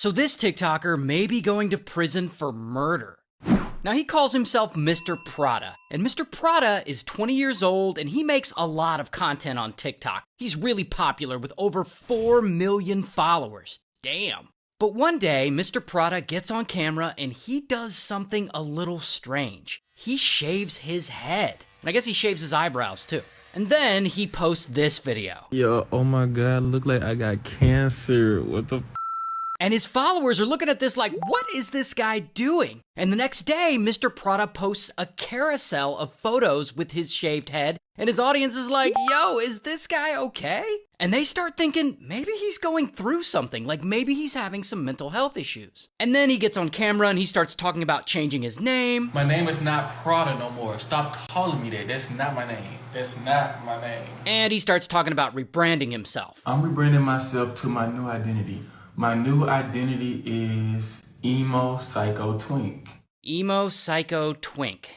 So this TikToker may be going to prison for murder. Now he calls himself Mr. Prada, and Mr. Prada is 20 years old and he makes a lot of content on TikTok. He's really popular with over 4 million followers. Damn. But one day, Mr. Prada gets on camera and he does something a little strange. He shaves his head. And I guess he shaves his eyebrows too. And then he posts this video. Yo, oh my God, look like I got cancer. What the And his followers are looking at this like, what is this guy doing? And the next day, Mr. Prada posts a carousel of photos with his shaved head, and his audience is like, yo, is this guy okay? And they start thinking, maybe he's going through something, like maybe he's having some mental health issues. And then he gets on camera and he starts talking about changing his name. My name is not Prada no more. Stop calling me that. That's not my name. That's not my name. And he starts talking about rebranding himself. I'm rebranding myself to my new identity. My new identity is Emo Psycho Twink. Emo Psycho Twink.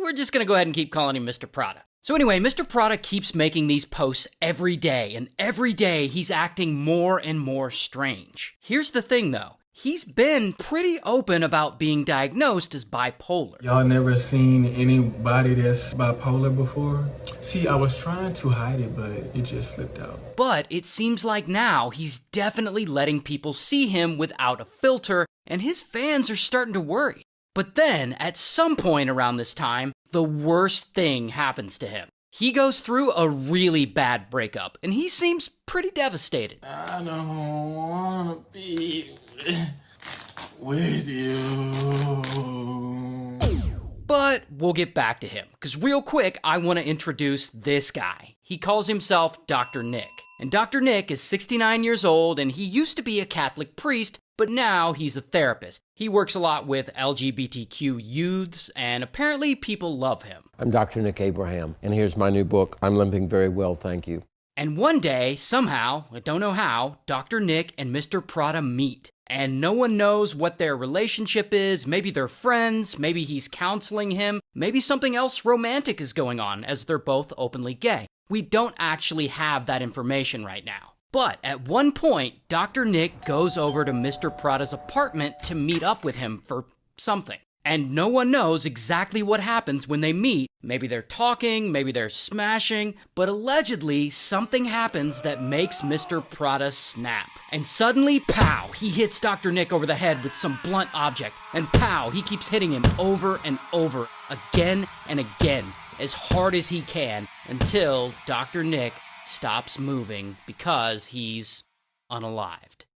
We're just gonna go ahead and keep calling him Mr. Prada. So anyway, Mr. Prada keeps making these posts every day, and every day he's acting more and more strange. Here's the thing though, he's been pretty open about being diagnosed as bipolar. Y'all never seen anybody that's bipolar before? See, I was trying to hide it, but it just slipped out. But it seems like now he's definitely letting people see him without a filter, and his fans are starting to worry. But then, at some point around this time, the worst thing happens to him. He goes through a really bad breakup, and he seems pretty devastated. I don't wanna be with you. But we'll get back to him, because real quick, I want to introduce this guy. He calls himself Dr. Nick. And Dr. Nick is 69 years old, and he used to be a Catholic priest, but now he's a therapist. He works a lot with LGBTQ youths, and apparently people love him. I'm Dr. Nick Abraham, and here's my new book, I'm Limping Very Well, Thank You. And one day, somehow, I don't know how, Dr. Nick and Mr. Prada meet. And no one knows what their relationship is. Maybe they're friends, maybe he's counseling him, maybe something else romantic is going on as they're both openly gay. We don't actually have that information right now. But at one point, Dr. Nick goes over to Mr. Prada's apartment to meet up with him for something. And no one knows exactly what happens when they meet. Maybe they're talking, maybe they're smashing, but allegedly something happens that makes Mr. Prada snap. And suddenly, pow, he hits Dr. Nick over the head with some blunt object. And pow, he keeps hitting him over and over, again and again, as hard as he can, until Dr. Nick stops moving because he's unalived.